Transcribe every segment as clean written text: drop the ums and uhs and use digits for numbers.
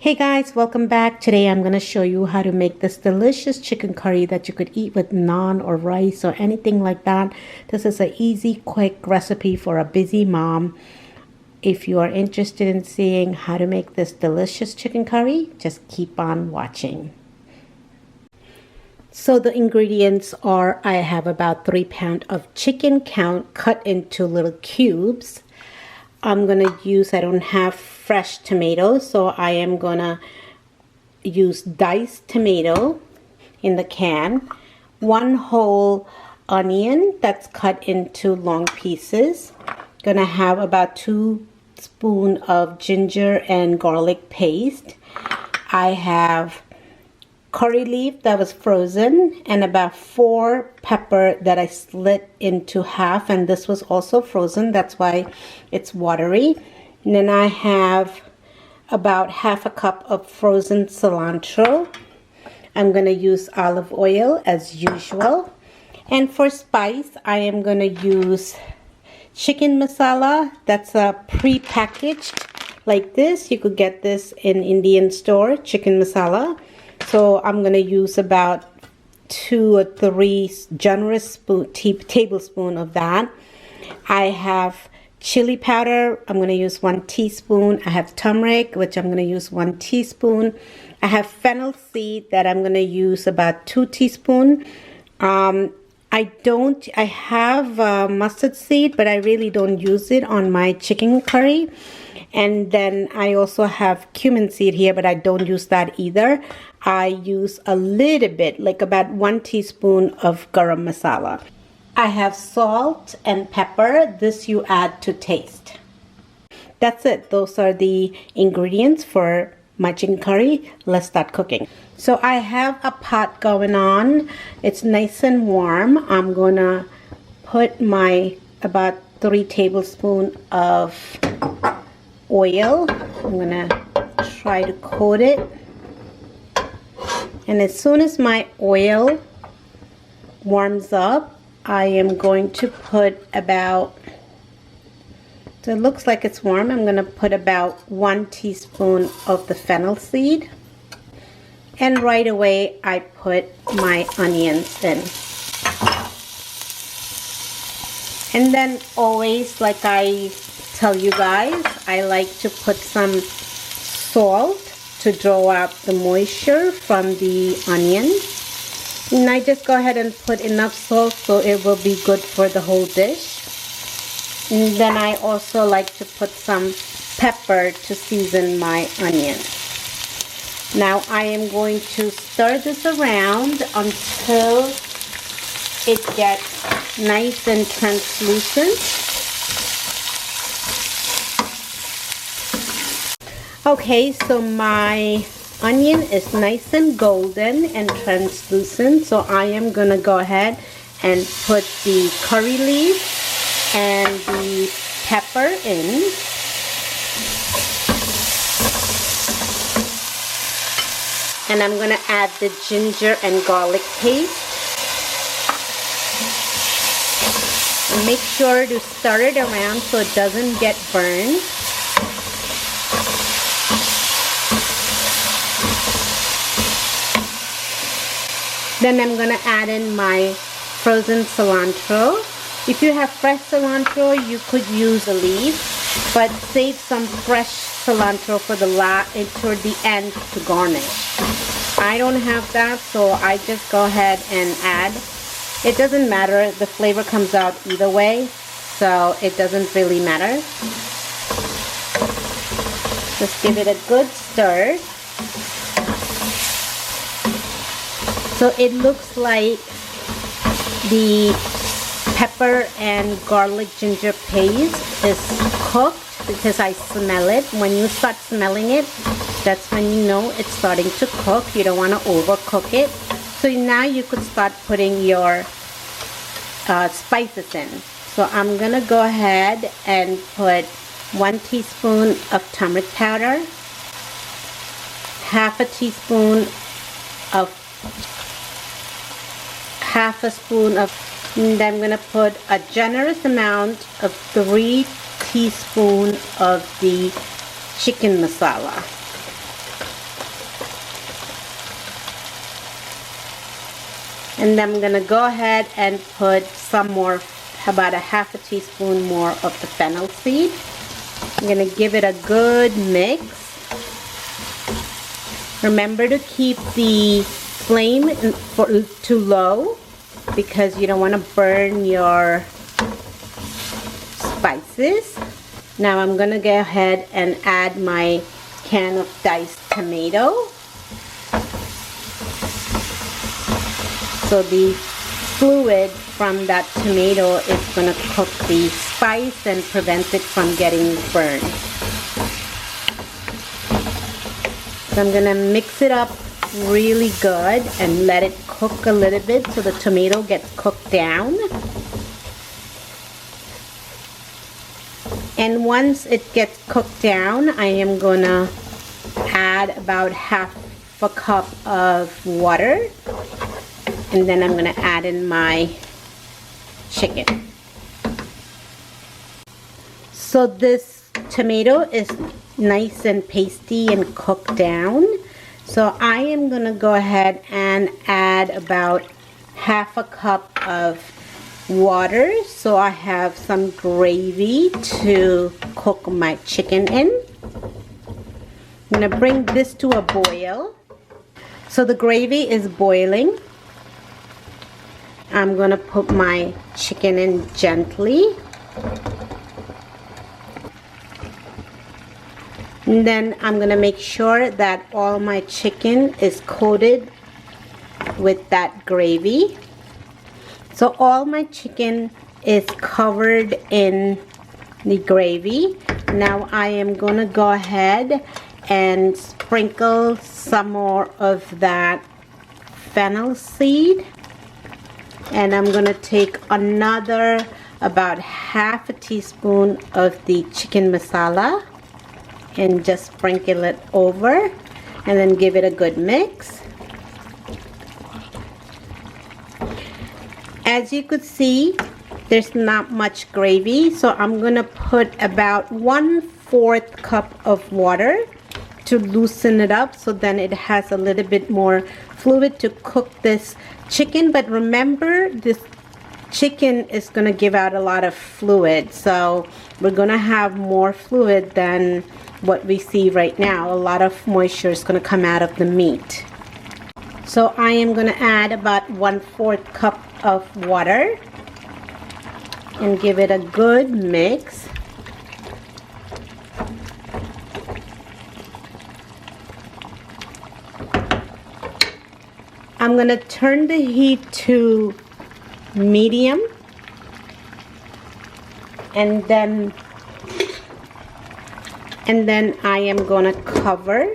Hey guys, welcome back. Today I'm going to show you how to make this delicious chicken curry that you could eat with naan or rice or anything like that. This is an easy, quick recipe for a busy mom. If you are interested in seeing how to make this delicious chicken curry, just keep on watching. So the ingredients are, I have about 3 pounds of chicken cut into little cubes. I'm going to use, I don't have fresh tomatoes, so I am going to use diced tomato in the can. 1 whole onion that's cut into long pieces. Going to have about 2 spoons of ginger and garlic paste. I have curry leaf that was frozen and about 4 pepper that I slit into half, and this was also frozen, that's why it's watery. And then I have about half a cup of frozen cilantro. I'm going to use olive oil as usual, and for spice I am going to use chicken masala. That's a pre-packaged like this. You could get this in Indian store, chicken masala. So I'm going to use about 2 or 3 generous tablespoons of that. I have chili powder. I'm going to use 1 teaspoon. I have turmeric, which I'm going to use 1 teaspoon. I have fennel seed that I'm going to use about 2 teaspoons. I have mustard seed, but I really don't use it on my chicken curry. And then I also have cumin seed here, but I don't use that either. I use a little bit, like about 1 teaspoon of garam masala. I have salt and pepper. This you add to taste. That's it. Those are the ingredients for my chicken curry. Let's start cooking. So I have a pot going on. It's nice and warm. I'm gonna put my about 3 tablespoons of oil. I'm gonna try to coat it, and as soon as my oil warms up, I am going to put about, so it looks like it's warm, I'm gonna put about 1 teaspoon of the fennel seed, and right away I put my onions in. And then always, like I tell you guys, I like to put some salt to draw out the moisture from the onion. And I just go ahead and put enough salt so it will be good for the whole dish. And then I also like to put some pepper to season my onion. Now I am going to stir this around until it gets nice and translucent. Okay, so my onion is nice and golden and translucent, so I am gonna go ahead and put the curry leaf and the pepper in. And I'm gonna add the ginger and garlic paste. And make sure to stir it around so it doesn't get burned. Then I'm going to add in my frozen cilantro. If you have fresh cilantro, you could use a leaf, but save some fresh cilantro for toward the end to garnish. I don't have that, so I just go ahead and add. It doesn't matter, the flavor comes out either way, so it doesn't really matter. Just give it a good stir. So it looks like the pepper and garlic ginger paste is cooked because I smell it. When you start smelling it, that's when you know it's starting to cook. You don't want to overcook it. So now you could start putting your spices in. So I'm going to go ahead and put 1 teaspoon of turmeric powder, half a spoon of, and I'm going to put a generous amount of 3 teaspoons of the chicken masala. And then I'm gonna go ahead and put some more, about a half a teaspoon more of the fennel seed. I'm gonna give it a good mix. Remember to keep the flame to low because you don't want to burn your spices. Now I'm gonna go ahead and add my can of diced tomato. So the fluid from that tomato is gonna cook the spice and prevent it from getting burned. So I'm gonna mix it up really good and let it cook a little bit so the tomato gets cooked down. And once it gets cooked down, I am gonna add about half a cup of water, and then I'm gonna add in my chicken. So this tomato is nice and pasty and cooked down. So I am gonna go ahead and add about half a cup of water so I have some gravy to cook my chicken in. I'm gonna bring this to a boil. So the gravy is boiling. I'm gonna put my chicken in gently. And then I'm gonna make sure that all my chicken is coated with that gravy. So all my chicken is covered in the gravy. Now I am gonna go ahead and sprinkle some more of that fennel seed. And I'm gonna take another about half a teaspoon of the chicken masala and just sprinkle it over and then give it a good mix. As you could see, there's not much gravy, so I'm gonna put about 1/4 cup of water to loosen it up so then it has a little bit more fluid to cook this chicken. But remember, this chicken is gonna give out a lot of fluid, so we're gonna have more fluid than what we see right now. A lot of moisture is gonna come out of the meat. So I am gonna add about 1/4 cup of water and give it a good mix. I'm gonna turn the heat to medium and then I am gonna cover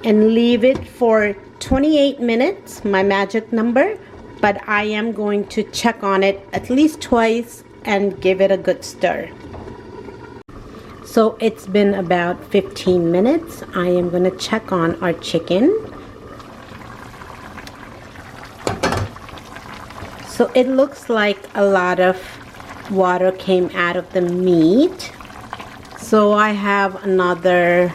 and leave it for 28 minutes, my magic number, but I am going to check on it at least twice and give it a good stir. So it's been about 15 minutes. I am going to check on our chicken. So it looks like a lot of water came out of the meat. So I have another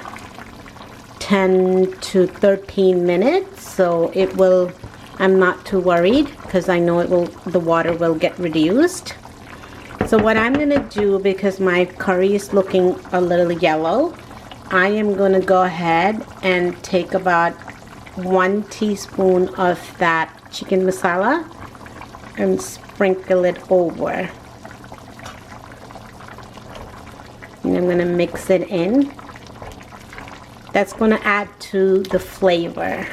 10 to 13 minutes. So it will, I'm not too worried because I know the water will get reduced. So what I'm going to do, because my curry is looking a little yellow, I am going to go ahead and take about 1 teaspoon of that chicken masala and sprinkle it over. And I'm going to mix it in. That's going to add to the flavor.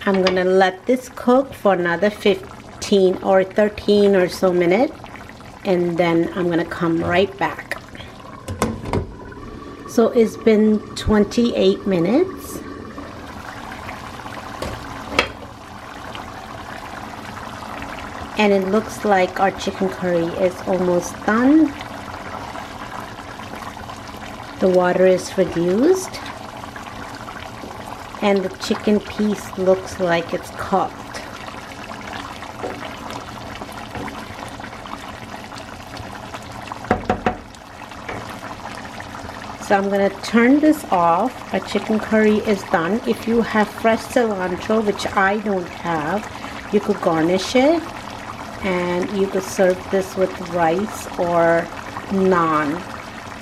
I'm gonna let this cook for another 15 or 13 or so minutes, and then I'm gonna come right back. So it's been 28 minutes. And it looks like our chicken curry is almost done. The water is reduced. And the chicken piece looks like it's cooked. So I'm going to turn this off. Our chicken curry is done. If you have fresh cilantro, which I don't have, you could garnish it and you could serve this with rice or naan.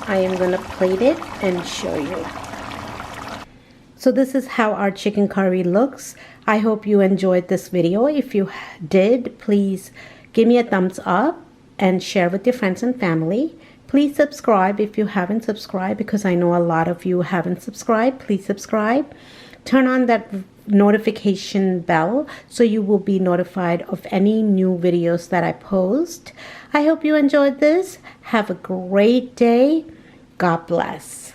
I am going to plate it and show you. So this is how our chicken curry looks. I hope you enjoyed this video. If you did, please give me a thumbs up and share with your friends and family. Please subscribe if you haven't subscribed, because I know a lot of you haven't subscribed. Please subscribe. Turn on that notification bell so you will be notified of any new videos that I post. I hope you enjoyed this. Have a great day. God bless.